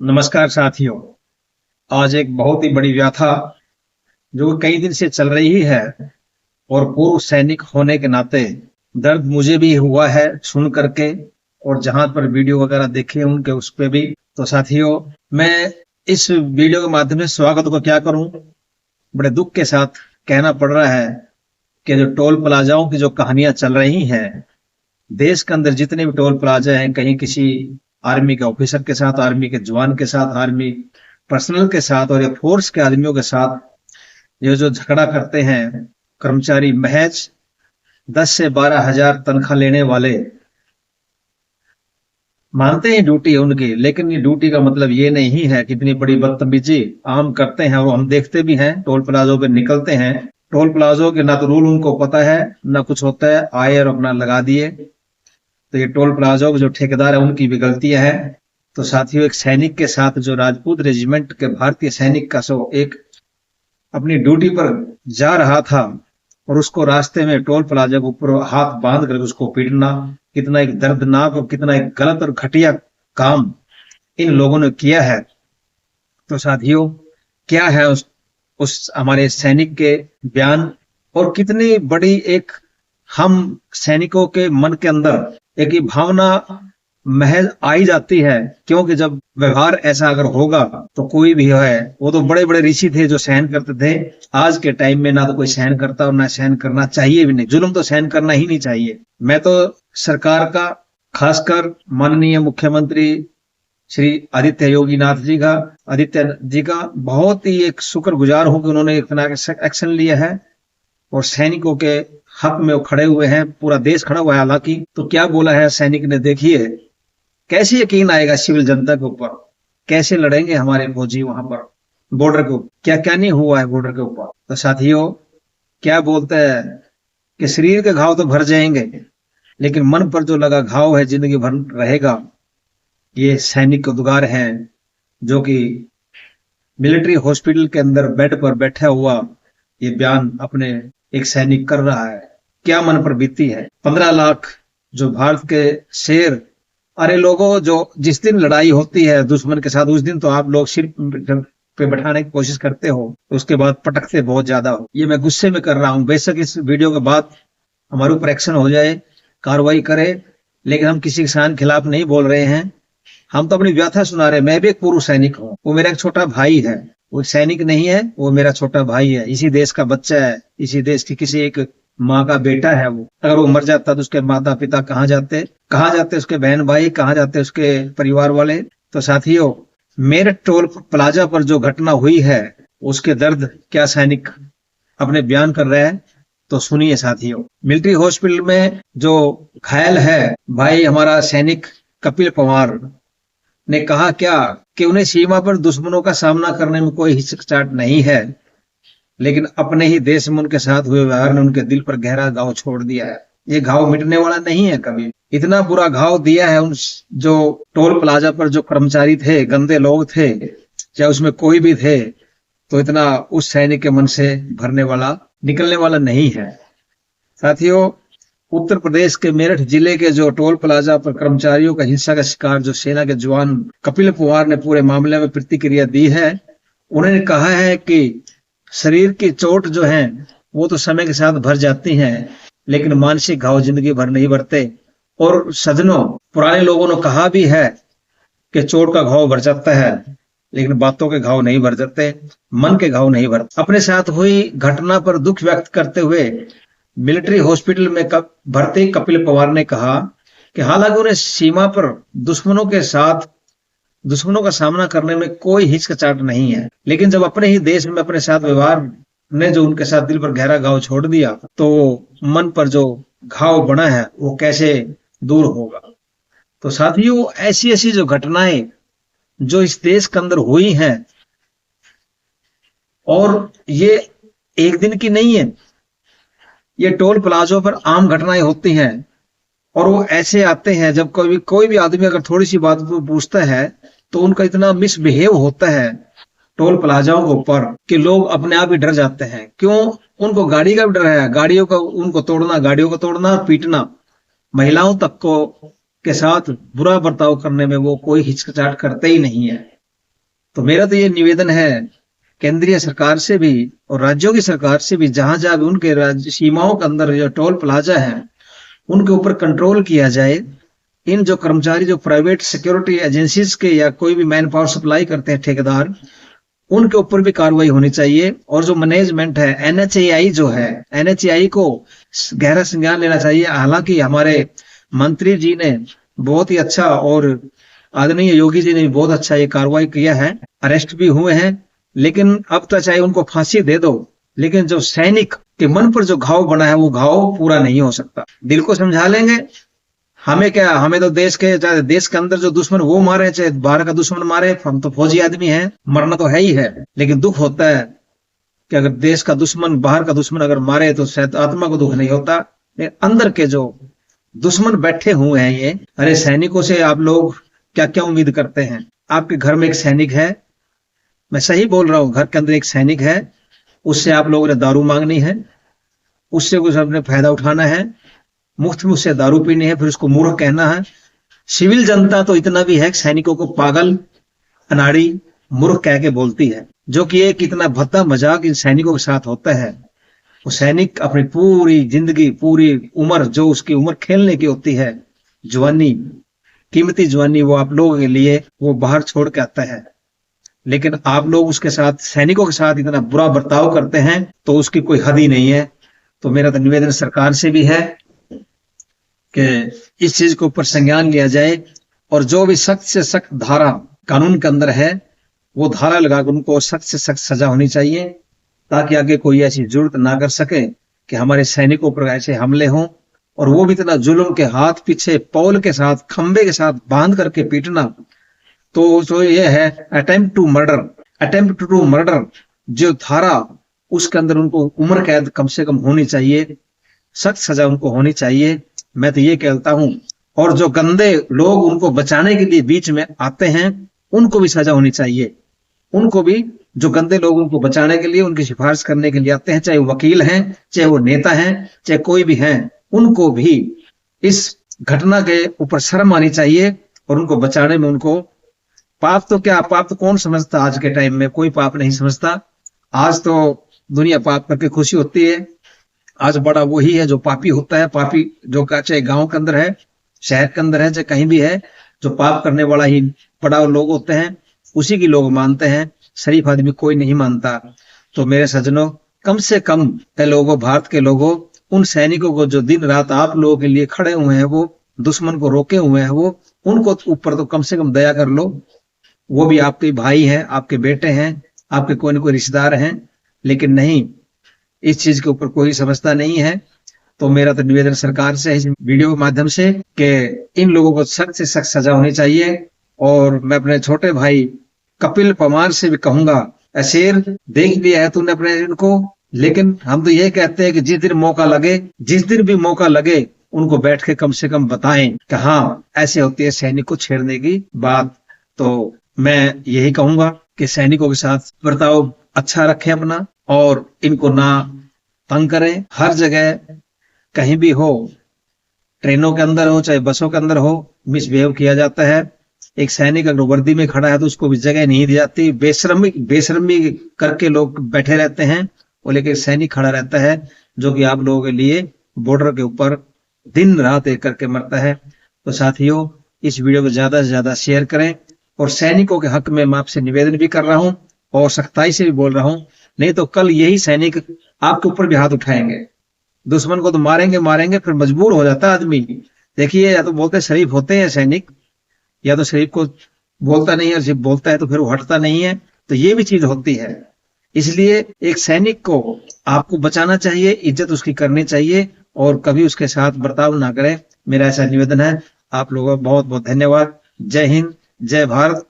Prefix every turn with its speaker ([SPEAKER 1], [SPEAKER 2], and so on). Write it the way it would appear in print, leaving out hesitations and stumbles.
[SPEAKER 1] नमस्कार साथियों। आज एक बहुत ही बड़ी व्याथा जो कई दिन से चल रही है और पूर्व सैनिक होने के नाते दर्द मुझे भी हुआ है सुन करके, और जहां पर वीडियो वगैरह देखे उनके उस पे भी। तो साथियों, मैं इस वीडियो के माध्यम से स्वागत को क्या करूं, बड़े दुख के साथ कहना पड़ रहा है कि जो टोल प्लाजाओं की जो कहानियां चल रही हैं देश के अंदर, जितने भी टोल प्लाजा हैं, कहीं किसी आर्मी के ऑफिसर के साथ, आर्मी के जवान के साथ, आर्मी पर्सनल के साथ और या फोर्स के आदमियों के साथ ये जो झगड़ा करते हैं कर्मचारी, महज 10 से 12 हजार तनख्वाह लेने वाले, मानते हैं ड्यूटी है उनकी, लेकिन ये ड्यूटी का मतलब ये नहीं है कि इतनी बड़ी बदतमीजी आम करते हैं। और हम देखते भी हैं टोल प्लाजों पे निकलते हैं, टोल प्लाजों के ना तो रूल उनको पता है ना कुछ होता है, आए और अपना लगा दिए। तो ये टोल प्लाजों के जो ठेकेदार है उनकी भी गलतियां है। तो साथियों, एक सैनिक के साथ जो राजपूत रेजिमेंट के भारतीय सैनिक का सो एक अपनी ड्यूटी पर जा रहा था और उसको रास्ते में टोल प्लाजा के ऊपर हाथ बांध कर उसको पीटना, कितना एक दर्दनाक और कितना एक गलत और घटिया काम इन लोगों ने किया है। तो साथियों, क्या है उस हमारे सैनिक के बयान, और कितनी बड़ी एक हम सैनिकों के मन के अंदर एक ये भावना महज आई जाती है, क्योंकि जब व्यवहार ऐसा अगर होगा तो कोई भी है, वो तो बड़े बड़े ऋषि थे जो सहन करते थे। आज के टाइम में ना तो कोई सहन करता और ना सहन करना चाहिए भी नहीं। जुल्म तो सहन करना ही नहीं चाहिए। मैं तो सरकार का, खासकर माननीय मुख्यमंत्री श्री आदित्य जी का बहुत ही एक शुक्रगुजार हूं कि उन्होंने इतना एक्शन लिया है और सैनिकों के हक में वो खड़े हुए हैं। पूरा देश खड़ा हुआ है हालांकि। तो क्या बोला है सैनिक ने, देखिए कैसे यकीन आएगा सिविल जनता के ऊपर, कैसे लड़ेंगे हमारे फौजी वहां पर बॉर्डर के ऊपर, क्या क्या नहीं हुआ है बॉर्डर के ऊपर। तो साथियों, क्या बोलते हैं कि शरीर के घाव तो भर जाएंगे, लेकिन मन पर जो लगा घाव है जिंदगी भर रहेगा। ये सैनिक उद्गार हैं जो कि मिलिट्री हॉस्पिटल के अंदर बेड पर बैठा हुआ ये बयान अपने एक सैनिक कर रहा है। क्या मन पर बीती है। 15 लाख जो भारत के शेर, अरे लोगों, जो जिस दिन लड़ाई होती है दुश्मन के साथ, उस दिन तो आप लोग सिर पे बैठाने की कोशिश करते हो, उसके बाद पटकते बहुत ज्यादा हो। ये मैं गुस्से में कर रहा हूं। बेशक इस वीडियो के बाद हमारे ऊपर एक्शन हो जाए, कार्रवाई करे, लेकिन हम किसी किसान के खिलाफ नहीं बोल रहे हैं। हम तो अपनी व्यथा सुना रहे हैं। मैं भी एक पूर्व सैनिक हूँ, वो मेरा एक छोटा भाई है। वो सैनिक नहीं है, वो मेरा छोटा भाई है, इसी देश का बच्चा है, इसी देश की किसी एक माँ का बेटा है। वो अगर वो मर जाता तो उसके माता पिता कहाँ जाते उसके बहन भाई कहाँ जाते, उसके परिवार वाले। तो साथियों, मेरठ टोल प्लाजा पर जो घटना हुई है उसके दर्द क्या सैनिक अपने बयान कर रहे हैं, तो सुनिए साथियों। मिलिट्री हॉस्पिटल में जो घायल है भाई हमारा सैनिक कपिल पवार ने कहा क्या कि उन्हें सीमा पर दुश्मनों का सामना करने में कोई हिचकिचाहट नहीं है, लेकिन अपने ही देश में उनके साथ हुए व्यवहार ने उनके दिल पर गहरा घाव छोड़ दिया है। ये घाव मिटने वाला नहीं है कभी। इतना बुरा घाव दिया है उन जो टोल प्लाजा पर जो कर्मचारी थे, गंदे लोग थे, चाहे उसमें कोई भी थे, तो इतना उस सैनिक के मन से भरने वाला, निकलने वाला नहीं है। साथियों, उत्तर प्रदेश के मेरठ जिले के जो टोल प्लाजा पर कर्मचारियों का हिंसा का शिकार जो सेना के जवान कपिल पवार ने पूरे मामले में प्रतिक्रिया दी है। उन्होंने कहा है कि शरीर की चोट जो है वो तो समय के साथ भर जाती हैं, लेकिन मानसिक घाव जिंदगी भर नहीं भरते। और सजनों, पुराने लोगों ने कहा भी है कि चोट का घाव भर जाता है, लेकिन बातों के घाव नहीं भर जाते, मन के घाव नहीं भरते। अपने साथ हुई घटना पर दुख व्यक्त करते हुए मिलिट्री हॉस्पिटल में भर्ती कपिल पवार ने कहा कि हालांकि उन्हें सीमा पर दुश्मनों का सामना करने में कोई हिचकिचाहट नहीं है, लेकिन जब अपने ही देश में अपने साथ व्यवहार ने जो उनके साथ दिल पर गहरा घाव छोड़ दिया, तो मन पर जो घाव बना है वो कैसे दूर होगा। तो साथियों, ऐसी ऐसी जो घटनाएं जो इस देश के अंदर हुई हैं, और ये एक दिन की नहीं है, ये टोल प्लाजों पर आम घटनाएं होती हैं। और वो ऐसे आते हैं जब कोई भी आदमी अगर थोड़ी सी बात को पूछता है तो उनका इतना मिसबिहेव होता है टोल प्लाजाओं के ऊपर कि लोग अपने आप ही डर जाते हैं। क्यों? उनको गाड़ी का भी डर है, गाड़ियों को गाड़ियों को तोड़ना और पीटना, महिलाओं तक को के साथ बुरा बर्ताव करने में वो कोई हिचकिचाहट करते ही नहीं है। तो मेरा तो ये निवेदन है केंद्रीय सरकार से भी और राज्यों की सरकार से भी, जहां जहां भी उनके राज्य सीमाओं के अंदर जो टोल प्लाजा है उनके ऊपर कंट्रोल किया जाए। इन जो कर्मचारी जो प्राइवेट सिक्योरिटी एजेंसीज के या कोई भी मैन पावर सप्लाई करते हैं ठेकेदार, उनके ऊपर भी कार्रवाई होनी चाहिए। और जो मैनेजमेंट है एनएचएआई जो है, एनएचएआई को गहरा संज्ञान लेना चाहिए। हालांकि हमारे मंत्री जी ने बहुत ही अच्छा और आदरणीय योगी जी ने भी बहुत अच्छा ये कार्रवाई किया है, अरेस्ट भी हुए हैं। लेकिन अब तो चाहे उनको फांसी दे दो, लेकिन जो सैनिक के मन पर जो घाव बना है वो घाव पूरा नहीं हो सकता। दिल को समझा लेंगे, हमें क्या, हमें तो देश के, चाहे देश के अंदर जो दुश्मन वो मारे चाहे बाहर का दुश्मन मारे, हम तो फौजी आदमी हैं, मरना तो है ही है। लेकिन दुख होता है कि अगर देश का दुश्मन, बाहर का दुश्मन अगर मारे तो शायद आत्मा को दुख नहीं होता, लेकिन अंदर के जो दुश्मन बैठे हुए हैं ये, अरे सैनिकों से आप लोग क्या क्या उम्मीद करते हैं? आपके घर में एक सैनिक है, मैं सही बोल रहा हूं, घर के अंदर एक सैनिक है, उससे आप लोगों ने दारू मांगनी है, उससे कुछ अपने फायदा उठाना है, मुफ्त में उससे दारू पीनी है, फिर उसको मूर्ख कहना है। सिविल जनता तो इतना भी है कि सैनिकों को पागल, अनाड़ी, मूर्ख कह के बोलती है, जो कि एक इतना भद्दा मजाक इन सैनिकों के साथ होता है। वो सैनिक अपनी पूरी जिंदगी, पूरी उम्र, जो उसकी उम्र खेलने की होती है, जवानी, कीमती जवानी, वो आप लोगों के लिए वो बाहर छोड़ के आता है। लेकिन आप लोग उसके साथ, सैनिकों के साथ इतना बुरा बर्ताव करते हैं तो उसकी कोई हद ही नहीं है। तो मेरा तो निवेदन सरकार से भी है कि इस चीज के ऊपर संज्ञान लिया जाए और जो भी सख्त से सख्त धारा कानून के अंदर है वो धारा लगाकर उनको सख्त से सख्त सजा होनी चाहिए, ताकि आगे कोई ऐसी जरूरत ना कर सके कि हमारे सैनिकों पर ऐसे हमले हों। और वो भी इतना जुल्म के हाथ पीछे पौल के साथ, खंबे के साथ बांध करके पीटना, तो ये है attempt to murder. Attempt to murder जो धारा, उसके अंदर उनको उम्र कैद कम से कम होनी चाहिए, सख्त सजा उनको होनी चाहिए। मैं तो ये कहता हूं, और जो गंदे लोग उनको बचाने के लिए बीच में आते हैं उनको भी सजा होनी चाहिए। उनको भी, जो गंदे लोग उनको बचाने के लिए, उनकी सिफारिश करने के लिए आते हैं, चाहे वो वकील हैं, चाहे वो नेता हैं, चाहे कोई भी हैं, उनको भी इस घटना के ऊपर शर्म आनी चाहिए और उनको बचाने में उनको, पाप तो क्या, पाप तो कौन समझता, आज के टाइम में कोई पाप नहीं समझता। आज तो दुनिया पाप करके खुशी होती है। आज बड़ा वही है जो पापी होता है, पापी जो चाहे गांव के अंदर है, शहर के अंदर है, चाहे कहीं भी है, जो पाप करने वाला ही बड़ा लोग होते हैं, उसी की लोग मानते हैं। शरीफ आदमी कोई नहीं मानता। तो मेरे सज्जनों, कम से कम के लोगों, भारत के लोगों, उन सैनिकों को जो दिन रात आप लोगों के लिए खड़े हुए हैं, वो दुश्मन को रोके हुए हैं, वो उनको ऊपर तो कम से कम दया कर लो। वो भी आपके भाई हैं, आपके बेटे हैं, आपके कोई न कोई रिश्तेदार हैं, लेकिन नहीं, इस चीज के ऊपर कोई समझता नहीं है। तो मेरा तो निवेदन सरकार से है इस वीडियो के माध्यम से कि इन लोगों को सख्त से सख्त सजा होनी चाहिए। और मैं अपने छोटे भाई कपिल परमार से भी कहूंगा, शेर देख लिया है तूने अपने इनको, लेकिन हम तो ये कहते हैं कि जिस दिन मौका लगे, जिस दिन भी मौका लगे, उनको बैठ के कम से कम बताएं कि हाँ ऐसे होती है सैनिक को छेड़ने की बात। तो मैं यही कहूंगा कि सैनिकों के साथ बर्ताव अच्छा रखें अपना, और इनको ना तंग करें। हर जगह कहीं भी हो, ट्रेनों के अंदर हो चाहे बसों के अंदर हो, मिसबिहेव किया जाता है। एक सैनिक अगर वर्दी में खड़ा है तो उसको भी जगह नहीं दी जाती। बेशर्मी करके लोग बैठे रहते हैं, और लेकिन सैनिक खड़ा रहता है जो कि आप लोगों के लिए बॉर्डर के ऊपर दिन रात एक करके मरता है। तो साथियों, इस वीडियो को ज्यादा से ज्यादा शेयर करें, और सैनिकों के हक में मैं आपसे निवेदन भी कर रहा हूं और सख्ताई से भी बोल रहा हूं, नहीं तो कल यही सैनिक आपके ऊपर भी हाथ उठाएंगे। दुश्मन को तो मारेंगे, फिर मजबूर हो जाता है आदमी। देखिए, या तो बोलते शरीफ होते हैं सैनिक, या तो शरीफ को बोलता नहीं है, और जब बोलता है तो फिर वो हटता नहीं है। तो ये भी चीज होती है। इसलिए एक सैनिक को आपको बचाना चाहिए, इज्जत उसकी करनी चाहिए, और कभी उसके साथ बर्ताव ना करें। मेरा ऐसा निवेदन है। आप लोगों का बहुत बहुत धन्यवाद। जय हिंद, जय भारत।